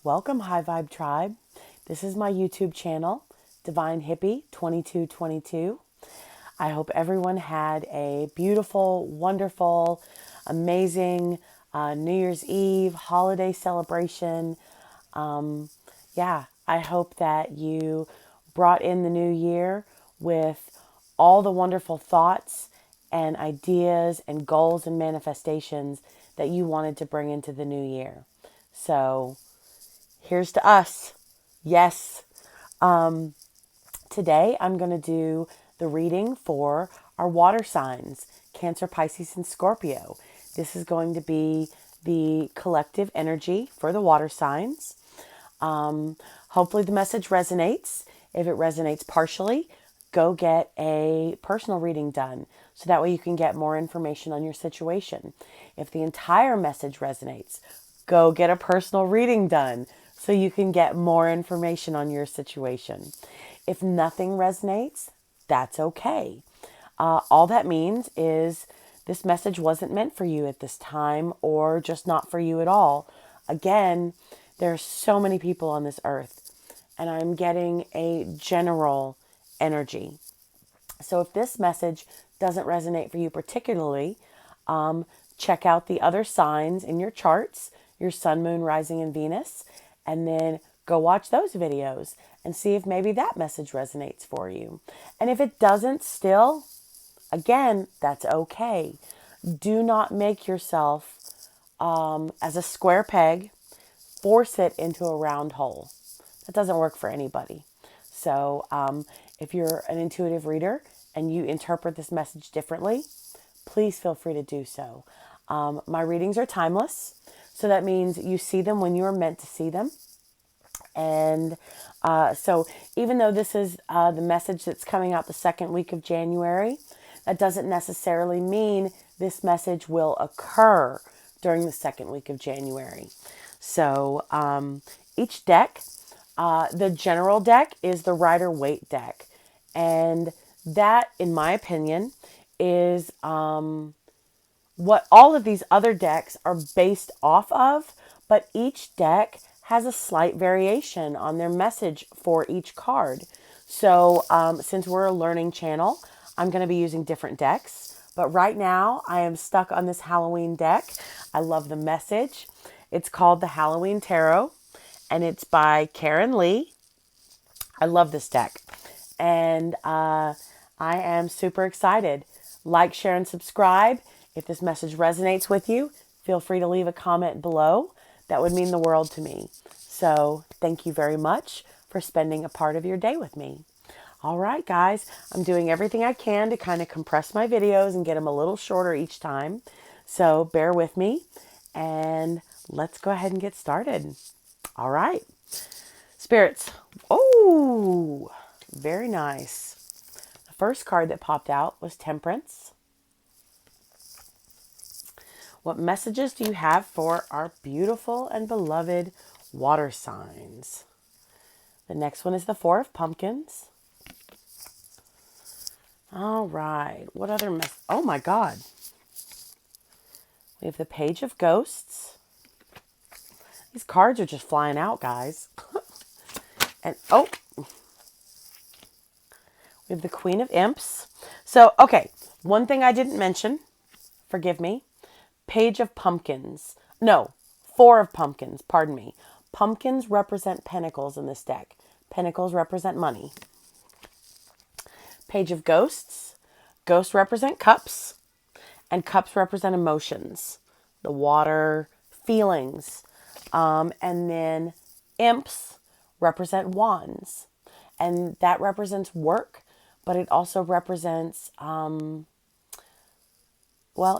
Welcome, High Vibe Tribe. This is my YouTube channel, Divine Hippie 2222. I hope everyone had a beautiful, wonderful, amazing New Year's Eve holiday celebration. I hope that you brought in the new year with all the wonderful thoughts and ideas and goals and manifestations that you wanted to bring into the new year. So here's to us. Yes. Today I'm going to do the reading for our water signs, Cancer, Pisces, and Scorpio. This is going to be the collective energy for the water signs. Hopefully the message resonates. If it resonates partially, go get a personal reading done so that way you can get more information on your situation. If the entire message resonates, go get a personal reading done so you can get more information on your situation. If nothing resonates, that's okay. All that means is this message wasn't meant for you at this time or just not for you at all. Again, there are so many people on this earth, and I'm getting a general energy. So if this message doesn't resonate for you particularly, check out the other signs in your charts, your sun, moon, rising, and Venus, and then go watch those videos and see if maybe that message resonates for you. And if it doesn't still, again, that's okay. Do not make yourself as a square peg, force it into a round hole. That doesn't work for anybody. So if you're an intuitive reader and you interpret this message differently, please feel free to do so. My readings are timeless. So that means you see them when you are meant to see them. And so even though this is the message that's coming out the second week of January, that doesn't necessarily mean this message will occur during the second week of January. So each deck, the general deck is the Rider-Waite deck. And that, in my opinion, is what all of these other decks are based off of, but each deck has a slight variation on their message for each card. So since we're a learning channel, I'm going to be using different decks. But right now, I am stuck on this Halloween deck. I love the message. It's called the Halloween Tarot, and it's by Karen Lee. I love this deck. And I am super excited. Like, share, and subscribe. If this message resonates with you, feel free to leave a comment below. That would mean the world to me. So thank you very much for spending a part of your day with me. All right, guys, I'm doing everything I can to kind of compress my videos and get them a little shorter each time. So bear with me and let's go ahead and get started. All right. Spirits. Oh, very nice. The first card that popped out was Temperance. What messages do you have for our beautiful and beloved water signs? The next one is the Four of Pumpkins. All right. What other oh my God. We have the Page of Ghosts. These cards are just flying out, guys. And oh, we have the Queen of Imps. So, okay. One thing I didn't mention, forgive me. Page of Pumpkins. No, Four of Pumpkins, pardon me. Pumpkins represent pentacles in this deck. Pentacles represent money. Page of Ghosts. Ghosts represent cups. And cups represent emotions. The water, feelings. And then imps represent wands. And that represents work. But it also represents, it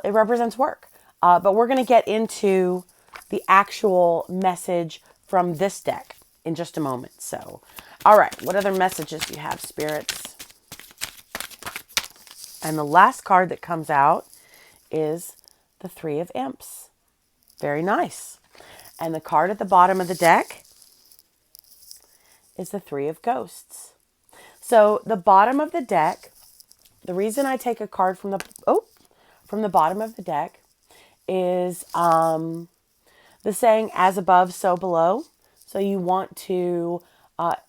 represents work. But we're going to get into the actual message from this deck in just a moment. So, all right, what other messages do you have, spirits? And the last card that comes out is the Three of Imps. Very nice. And the card at the bottom of the deck is the Three of Ghosts. So the bottom of the deck, the reason I take a card from the bottom of the deck is the saying, as above, so below. So you want to,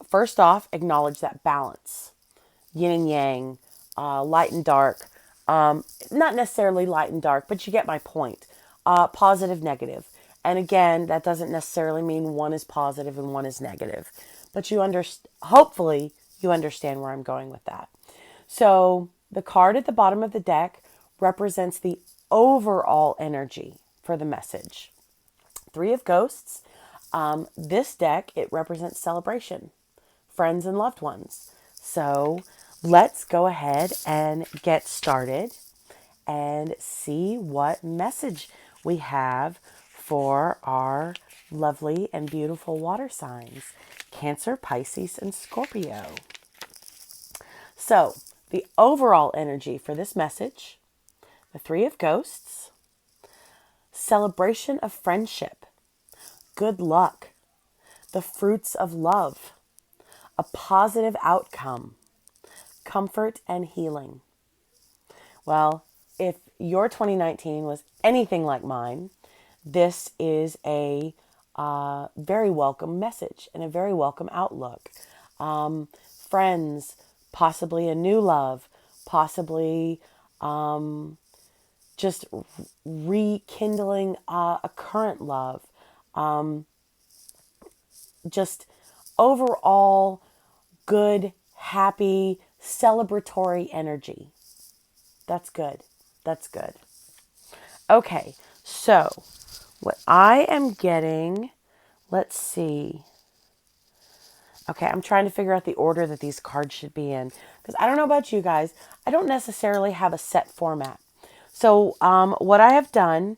first off, acknowledge that balance, yin and yang, light and dark. Not necessarily light and dark, but you get my point. Positive, negative. And again, that doesn't necessarily mean one is positive and one is negative. But hopefully you understand where I'm going with that. So the card at the bottom of the deck represents the overall energy for the message. Three of Ghosts. This deck, it represents celebration, friends and loved ones. So let's go ahead and get started and see what message we have for our lovely and beautiful water signs, Cancer, Pisces, and Scorpio. So the overall energy for this message, the Three of Ghosts, celebration of friendship, good luck, the fruits of love, a positive outcome, comfort and healing. Well, if your 2019 was anything like mine, this is a very welcome message and a very welcome outlook. Friends, possibly a new love, possibly just rekindling a current love. Just overall good, happy, celebratory energy. That's good. That's good. Okay, so what I am getting, let's see. Okay, I'm trying to figure out the order that these cards should be in. Because I don't know about you guys, I don't necessarily have a set format. So what I have done,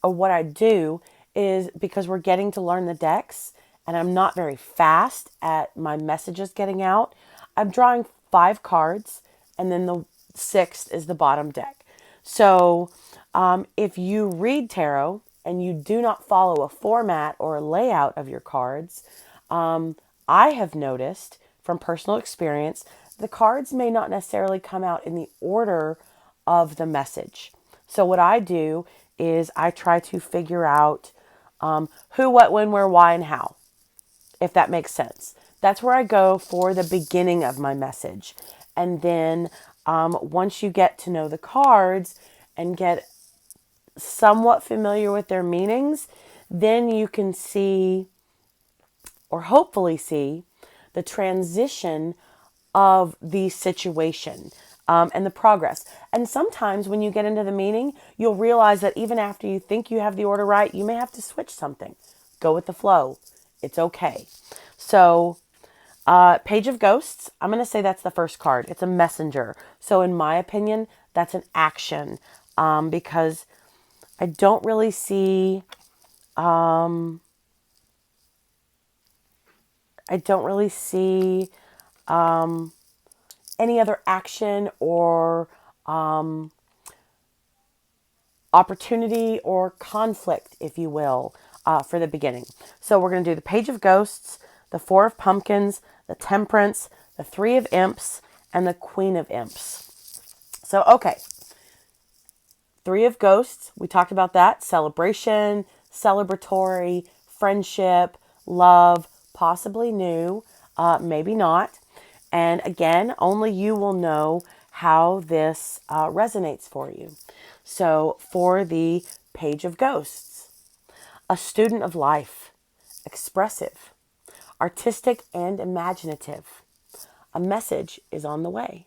or what I do, is because we're getting to learn the decks, and I'm not very fast at my messages getting out, I'm drawing 5 cards, and then the 6th is the bottom deck. So if you read tarot and you do not follow a format or a layout of your cards, I have noticed from personal experience, the cards may not necessarily come out in the order of the message. So what I do is I try to figure out who, what, when, where, why, and how, if that makes sense. That's where I go for the beginning of my message. And then once you get to know the cards and get somewhat familiar with their meanings, then you can see, or hopefully see, the transition of the situation and the progress. And sometimes when you get into the meaning, you'll realize that even after you think you have the order right, you may have to switch something. Go with the flow. It's okay. So Page of Ghosts, I'm going to say that's the first card. It's a messenger. So in my opinion, that's an action because I don't really see any other action or opportunity or conflict, if you will, for the beginning. So we're going to do the Page of Ghosts, the Four of Pumpkins, the Temperance, the Three of Imps, and the Queen of Imps. So, okay. Three of Ghosts, we talked about that. Celebration, celebratory, friendship, love, possibly new, maybe not. And again, only you will know how this resonates for you. So for the Page of Ghosts, a student of life, expressive, artistic and imaginative. A message is on the way.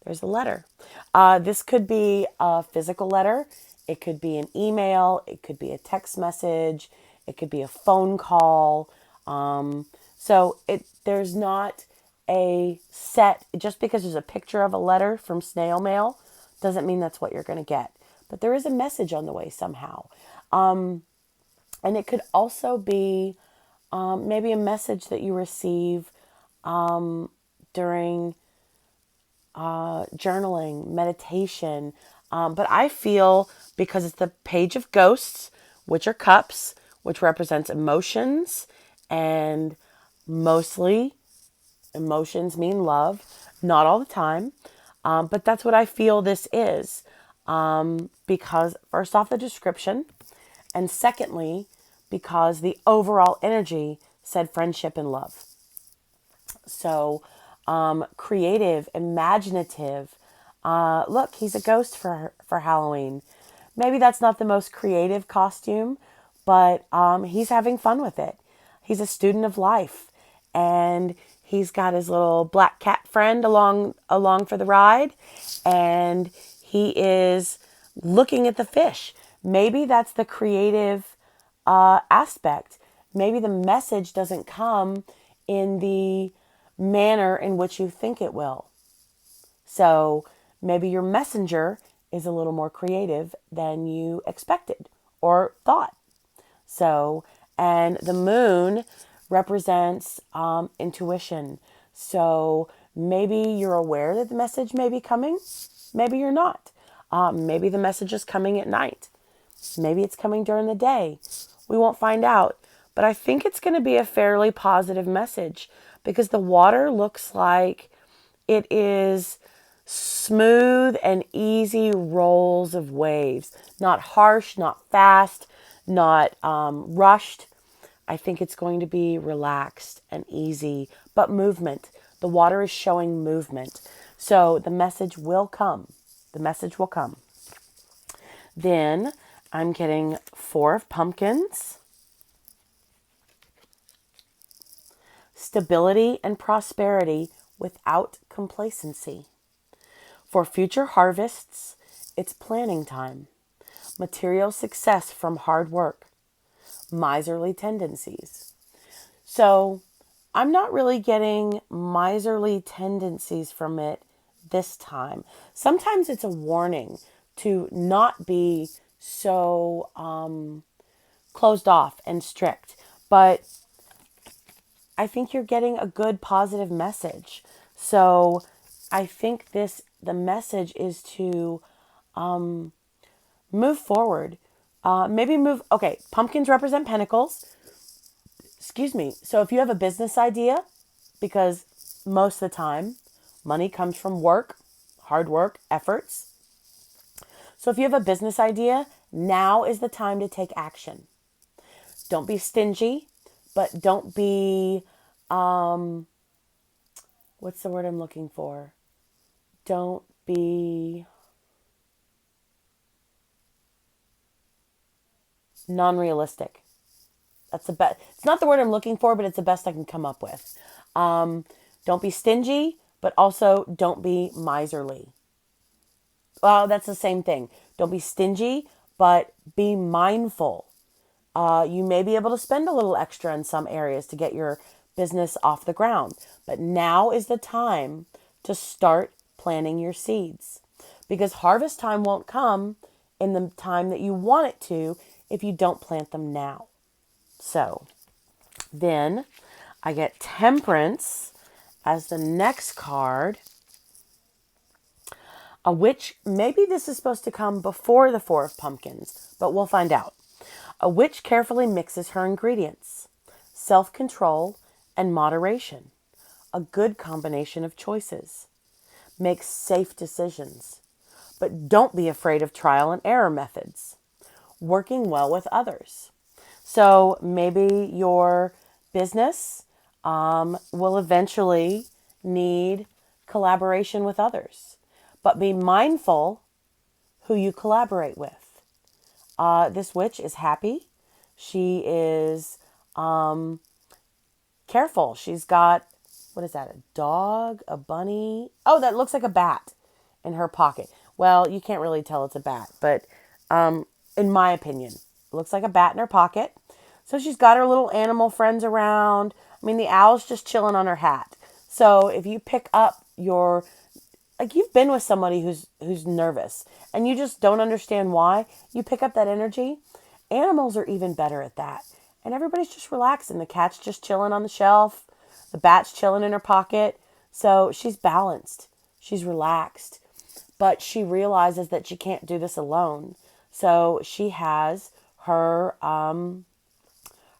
There's a letter. This could be a physical letter. It could be an email. It could be a text message. It could be a phone call. There's not a set, just because there's a picture of a letter from snail mail doesn't mean that's what you're going to get. But there is a message on the way somehow. And it could also be maybe a message that you receive during journaling, meditation. But I feel, because it's the Page of Ghosts, which are cups, which represents emotions, and mostly emotions mean love, not all the time. But that's what I feel this is. Because first off, the description, and secondly, because the overall energy said friendship and love. So, creative, imaginative. Look, he's a ghost for Halloween. Maybe that's not the most creative costume, but he's having fun with it. He's a student of life, and he's got his little black cat friend along for the ride, and he is looking at the fish. Maybe that's the creative aspect. Maybe the message doesn't come in the manner in which you think it will. So maybe your messenger is a little more creative than you expected or thought. So, and the moon represents intuition. So maybe you're aware that the message may be coming. Maybe you're not. Maybe the message is coming at night. Maybe it's coming during the day. We won't find out. But I think it's going to be a fairly positive message because the water looks like it is smooth and easy rolls of waves. Not harsh, not fast, not rushed. I think it's going to be relaxed and easy, but movement. The water is showing movement. So the message will come. The message will come. Then I'm getting 4 of pumpkins. Stability and prosperity without complacency. For future harvests, it's planning time. Material success from hard work. Miserly tendencies. So I'm not really getting miserly tendencies from it this time. Sometimes it's a warning to not be so closed off and strict. But I think you're getting a good positive message. So I think the message is to move forward. Okay, pumpkins represent pentacles. Excuse me. So if you have a business idea, because most of the time money comes from work, hard work, efforts. So if you have a business idea, now is the time to take action. Don't be stingy, but don't be, what's the word I'm looking for? Don't be non-realistic. That's the best. It's not the word I'm looking for, but it's the best I can come up with. Don't be stingy, but also don't be miserly. Well, that's the same thing. Don't be stingy, but be mindful. You may be able to spend a little extra in some areas to get your business off the ground, but now is the time to start planting your seeds because harvest time won't come in the time that you want it to if you don't plant them now. So then I get Temperance as the next card, which maybe this is supposed to come before the 4 of pumpkins, but we'll find out. A witch carefully mixes her ingredients, self-control and moderation, a good combination of choices. Make safe decisions, but don't be afraid of trial and error methods. Working well with others. So maybe your business will eventually need collaboration with others, but be mindful who you collaborate with. This witch is happy. She is careful. She's got, what is that, a dog, a bunny? Oh, that looks like a bat in her pocket. Well, you can't really tell it's a bat, but in my opinion, it looks like a bat in her pocket. So she's got her little animal friends around. I mean, the owl's just chilling on her hat. So if you pick up like you've been with somebody who's nervous and you just don't understand why, you pick up that energy. Animals are even better at that. And everybody's just relaxing. The cat's just chilling on the shelf. The bat's chilling in her pocket. So she's balanced. She's relaxed. But she realizes that she can't do this alone. So she has her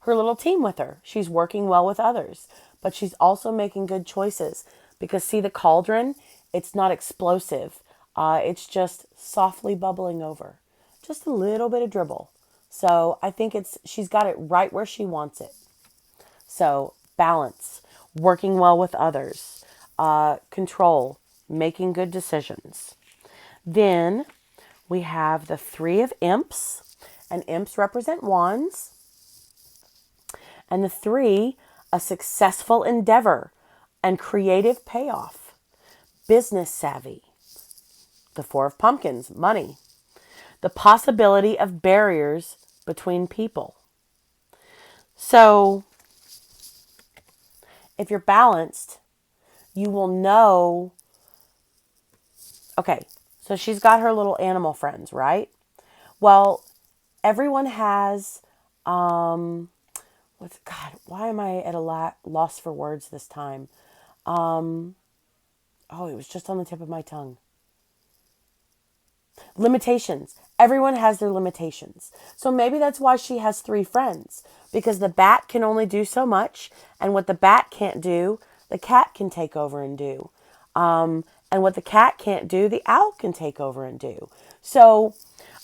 little team with her. She's working well with others. But she's also making good choices. Because see the cauldron? It's not explosive. It's just softly bubbling over. Just a little bit of dribble. So I think she's got it right where she wants it. So balance, working well with others, control, making good decisions. Then we have the Three of Imps, and imps represent wands. And the three, a successful endeavor and creative payoff, business savvy. The Four of Pumpkins, money. The possibility of barriers between people. So if you're balanced, you will know, okay, so she's got her little animal friends, right? Well, everyone has, God, why am I at a loss for words this time? Oh, it was just on the tip of my tongue. Limitations. Everyone has their limitations. So maybe that's why she has three friends, because the bat can only do so much, and what the bat can't do, the cat can take over and do. And what the cat can't do, the owl can take over and do. So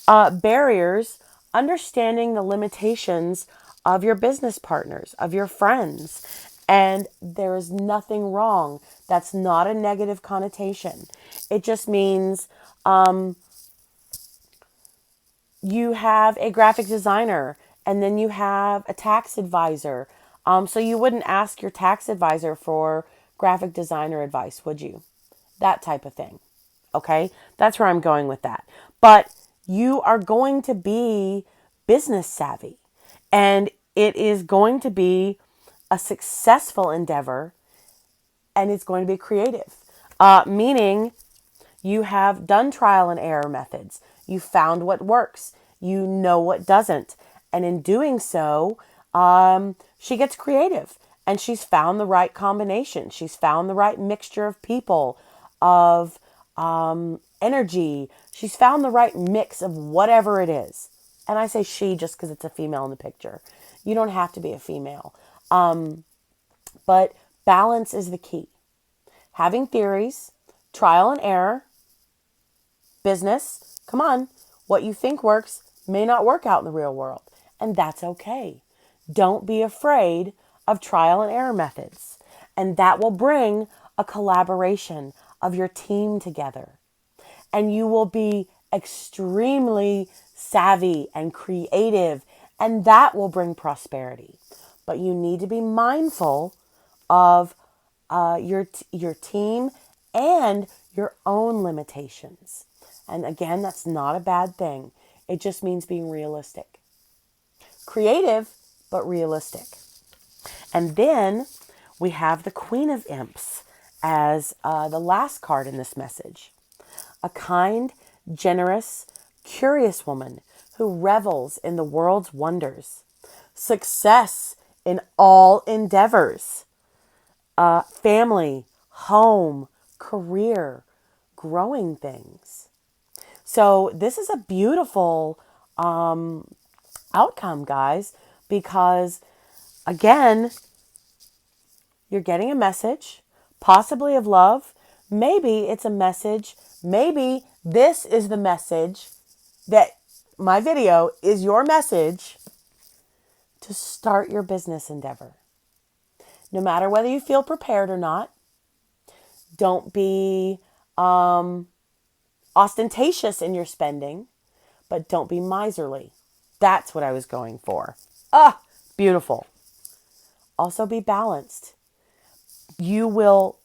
barriers, understanding the limitations of your business partners, of your friends. And there is nothing wrong. That's not a negative connotation. It just means you have a graphic designer and then you have a tax advisor. So you wouldn't ask your tax advisor for graphic designer advice, would you? That type of thing. Okay? That's where I'm going with that. But you are going to be business savvy, and it is going to be a successful endeavor, and it's going to be creative. Meaning you have done trial and error methods. You found what works. You know what doesn't. And in doing so, she gets creative, and she's found the right combination. She's found the right mixture of people, of energy. She's found the right mix of whatever it is. And I say she just because it's a female in the picture. You don't have to be a female. But balance is the key. Having theories, trial and error, business, come on, what you think works may not work out in the real world, and that's okay. Don't be afraid of trial and error methods, and that will bring a collaboration of your team together, and you will be extremely savvy and creative, and that will bring prosperity. But you need to be mindful of your team and your own limitations. And again, that's not a bad thing. It just means being realistic. Creative, but realistic. And then we have the Queen of Imps as the last card in this message. A kind, generous, curious woman who revels in the world's wonders. Success in all endeavors. Family, home, career, growing things. So this is a beautiful outcome, guys, because again, you're getting a message, possibly of love. Maybe it's a message. Maybe this is the message that my video is your message to start your business endeavor. No matter whether you feel prepared or not, don't be ostentatious in your spending, but don't be miserly. That's what I was going for. Ah, beautiful. Also be balanced. You will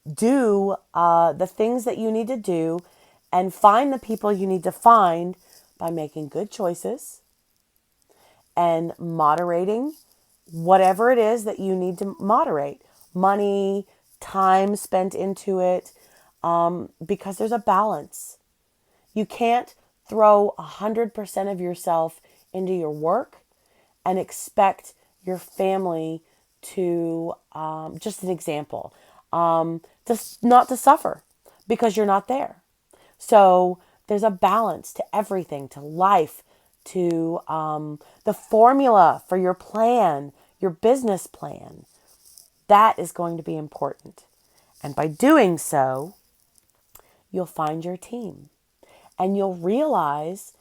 do the things that you need to do and find the people you need to find by making good choices and moderating whatever it is that you need to moderate. Money, time spent into it, because there's a balance. You can't throw 100% of yourself into your work and expect your family to, just an example, just not to suffer because you're not there. So there's a balance to everything, to life, to the formula for your plan, your business plan. That is going to be important. And by doing so, you'll find your team and you'll realize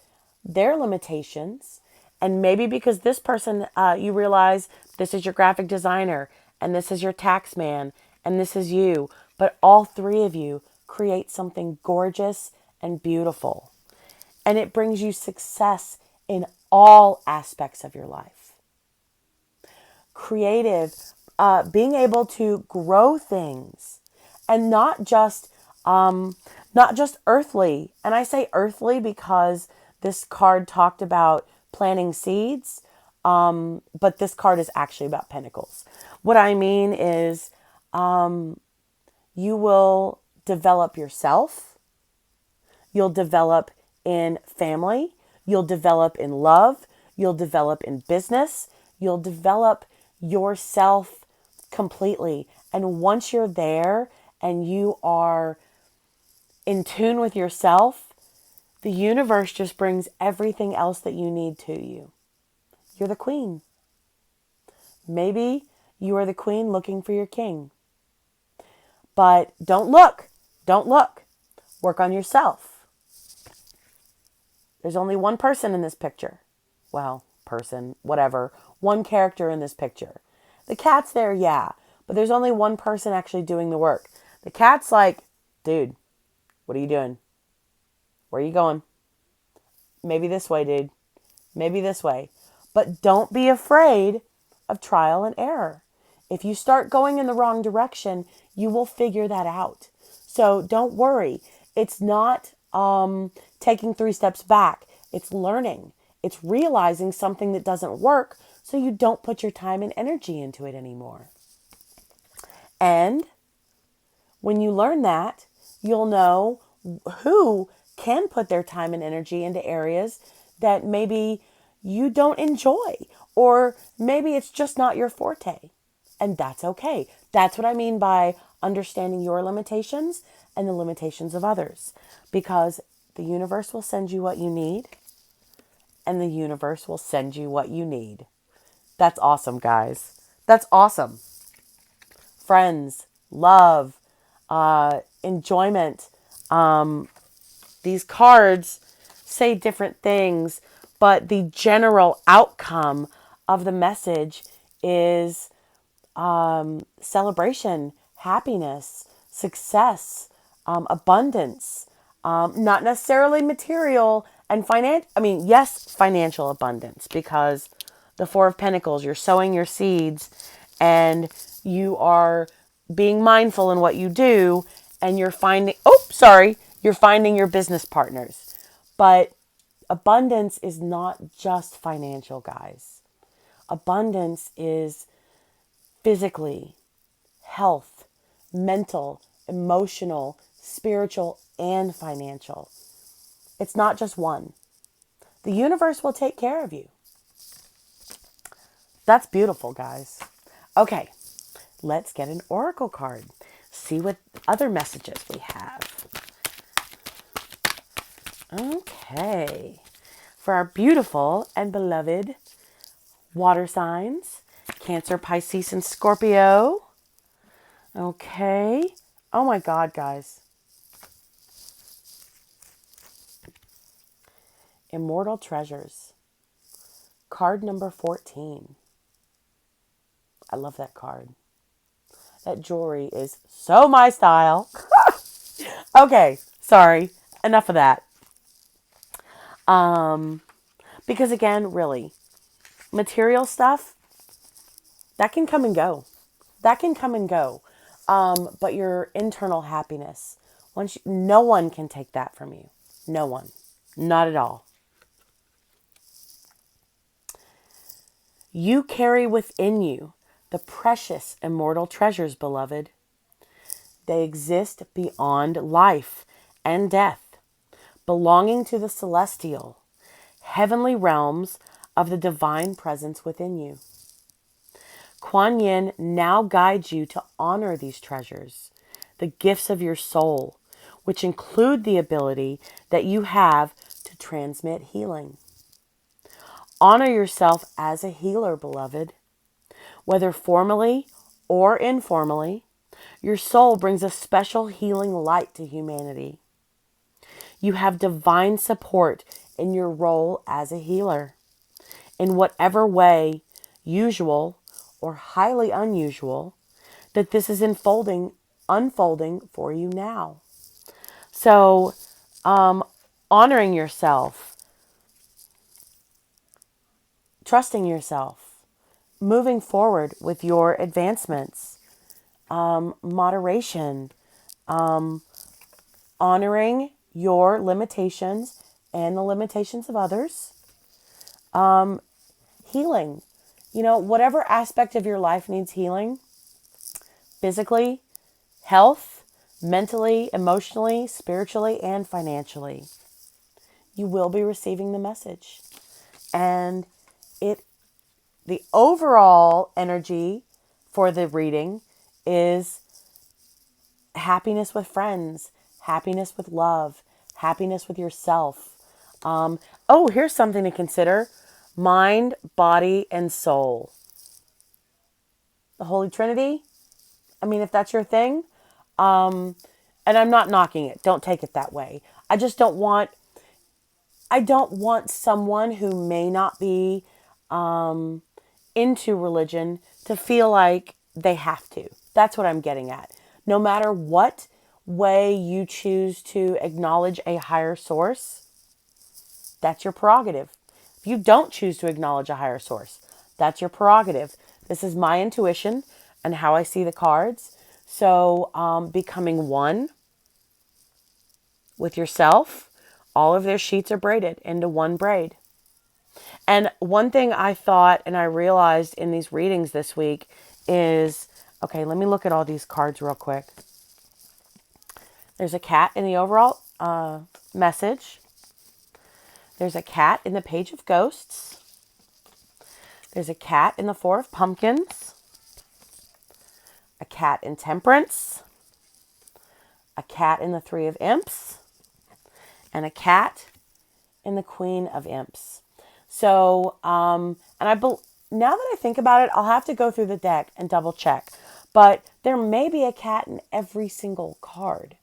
their limitations And maybe because this person, you realize this is your graphic designer, and this is your tax man, and this is you. But all three of you create something gorgeous and beautiful. And it brings you success in all aspects of your life. Creative, being able to grow things, and not just earthly. And I say earthly because this card talked about planting seeds, but this card is actually about pentacles. What I mean is, you will develop yourself. You'll develop in family. You'll develop in love. You'll develop in business. You'll develop yourself completely. And once you're there and you are in tune with yourself, the universe just brings everything else that you need to you. You're the queen. Maybe you are the queen looking for your king. But don't look. Don't look. Work on yourself. There's only one person in this picture. Well, person, whatever. One character in this picture. The cat's there, yeah. But there's only one person actually doing the work. The cat's like, dude, what are you doing? Where are you going? Maybe this way, dude. Maybe this way. But don't be afraid of trial and error. If you start going in the wrong direction, you will figure that out. So don't worry. It's not taking 3 steps back. It's learning. It's realizing something that doesn't work so you don't put your time and energy into it anymore. And when you learn that, you'll know who can put their time and energy into areas that maybe you don't enjoy, or maybe it's just not your forte. And that's okay. That's what I mean by understanding your limitations and the limitations of others. Because the universe will send you what you need, and the universe will send you what you need. That's awesome, guys. That's awesome. Friends, love, enjoyment. These cards say different things, but the general outcome of the message is celebration, happiness, success, abundance, not necessarily material and yes, financial abundance, because the Four of Pentacles, you're sowing your seeds and you are being mindful in what you do, and you're finding your business partners. But abundance is not just financial, guys. Abundance is physically, health, mental, emotional, spiritual, and financial. It's not just one. The universe will take care of you. That's beautiful, guys. Okay, let's get an oracle card. See what other messages we have. Okay. For our beautiful and beloved water signs, Cancer, Pisces, and Scorpio. Okay. Oh my God, guys. Immortal Treasures. Card number 14. I love that card. That jewelry is so my style. Okay, sorry. Enough of that. Because again, really, material stuff, that can come and go. That can come and go. But your internal happiness, no one can take that from you. No one. Not at all. You carry within you the precious immortal treasures, beloved. They exist beyond life and death, belonging to the celestial, heavenly realms of the divine presence within you. Kuan Yin now guides you to honor these treasures, the gifts of your soul, which include the ability that you have to transmit healing. Honor yourself as a healer, beloved. Whether formally or informally, your soul brings a special healing light to humanity. You have divine support in your role as a healer. in whatever way, usual or highly unusual, that this is unfolding for you now. So, honoring yourself, trusting yourself, moving forward with your advancements, moderation, honoring your limitations and the limitations of others, healing. Whatever aspect of your life needs healing, physically, health, mentally, emotionally, spiritually, and financially, you will be receiving the message. And the overall energy for the reading is happiness with friends, happiness with love, happiness with yourself. Here's something to consider: mind, body, and soul. The Holy Trinity. I mean, if that's your thing, and I'm not knocking it. Don't take it that way. I don't want someone who may not be into religion to feel like they have to. That's what I'm getting at. No matter what way you choose to acknowledge a higher source, that's your prerogative. If you don't choose to acknowledge a higher source, that's your prerogative. This is my intuition and how I see the cards. So, becoming one with yourself, all of their sheets are braided into one braid. And one thing I thought and I realized in these readings this week is, okay, let me look at all these cards real quick. There's a cat in the overall message. There's a cat in the Page of Ghosts. There's a cat in the Four of Pumpkins. A cat in Temperance. A cat in the Three of Imps. And a cat in the Queen of Imps. So, now that I think about it, I'll have to go through the deck and double check. But there may be a cat in every single card.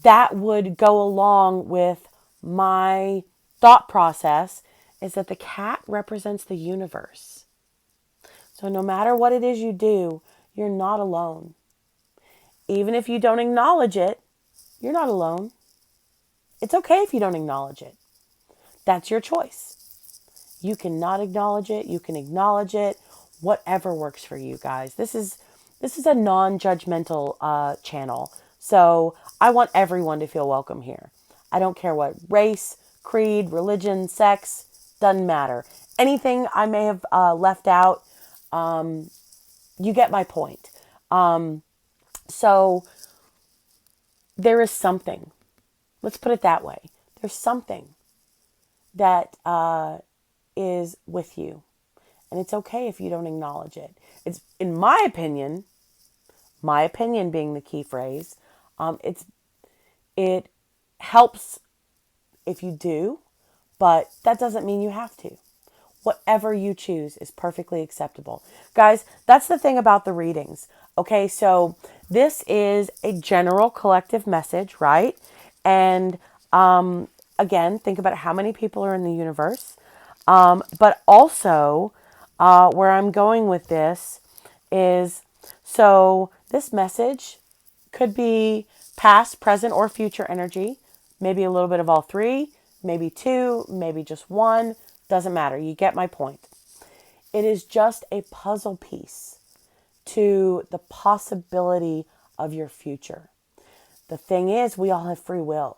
That would go along with my thought process, is that the cat represents the universe. So no matter what it is you do, you're not alone. Even if you don't acknowledge it, you're not alone. It's okay if you don't acknowledge it. That's your choice. You cannot acknowledge it. You can acknowledge it. Whatever works for you guys. This is a non-judgmental channel. So I want everyone to feel welcome here. I don't care what race, creed, religion, sex, doesn't matter. Anything I may have left out, you get my point. So there is something. Let's put it that way. There's something that is with you. And it's okay if you don't acknowledge it. It's, in my opinion being the key phrase, it helps if you do, but that doesn't mean you have to. Whatever you choose is perfectly acceptable. Guys, that's the thing about the readings. Okay, so this is a general collective message, right? And again, think about how many people are in the universe. But also, where I'm going with this is, so this message could be past, present, or future energy. Maybe a little bit of all three, maybe two, maybe just one. Doesn't matter. You get my point. It is just a puzzle piece to the possibility of your future. The thing is, we all have free will.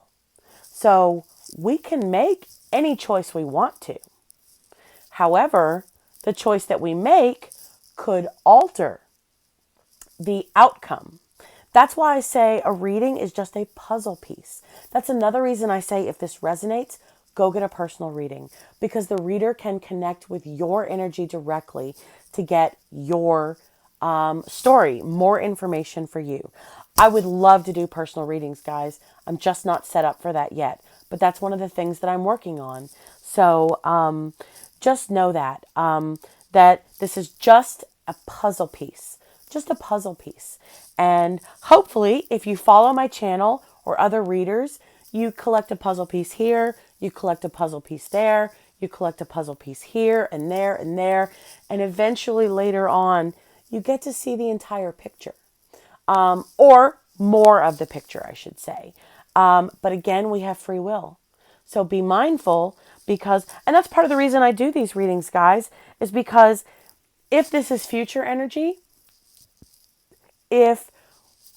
So we can make any choice we want to. However, the choice that we make could alter the outcome. That's why I say a reading is just a puzzle piece. That's another reason I say if this resonates, go get a personal reading, because the reader can connect with your energy directly to get your story, more information for you. I would love to do personal readings, guys. I'm just not set up for that yet, but that's one of the things that I'm working on. So just know that, that this is just a puzzle piece, just a puzzle piece. And hopefully, if you follow my channel or other readers, you collect a puzzle piece here, you collect a puzzle piece there, You collect a puzzle piece here and there and there. And eventually later on, you get to see the entire picture. Or more of the picture, I should say. But again, we have free will. So be mindful because, and that's part of the reason I do these readings, guys, is because if this is future energy, if,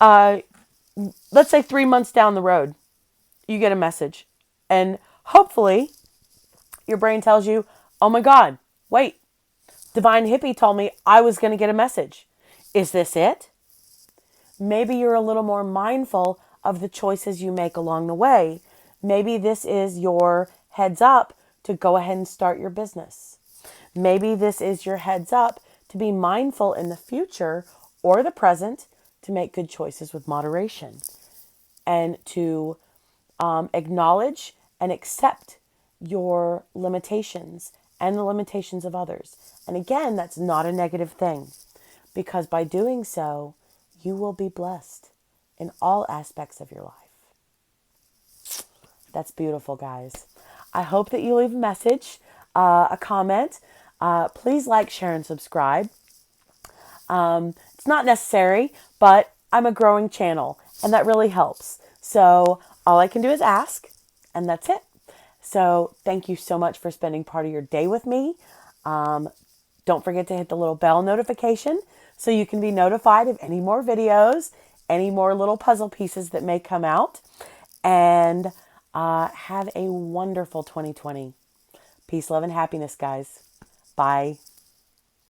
let's say 3 months down the road, you get a message and hopefully your brain tells you, oh my God, wait, Divine Hippie told me I was going to get a message. Is this it? Maybe you're a little more mindful of the choices you make along the way. Maybe this is your heads up to go ahead and start your business. Maybe this is your heads up to be mindful in the future or the present to make good choices with moderation and to acknowledge and accept your limitations and the limitations of others. And again, that's not a negative thing because by doing so, you will be blessed in all aspects of your life. That's beautiful, guys. I hope that you leave a message, a comment. Please like, share, and subscribe. It's not necessary, but I'm a growing channel, and that really helps. So all I can do is ask, and that's it. So thank you so much for spending part of your day with me. Don't forget to hit the little bell notification so you can be notified of any more videos, any more little puzzle pieces that may come out. And have a wonderful 2020. Peace, love, and happiness, guys. Bye.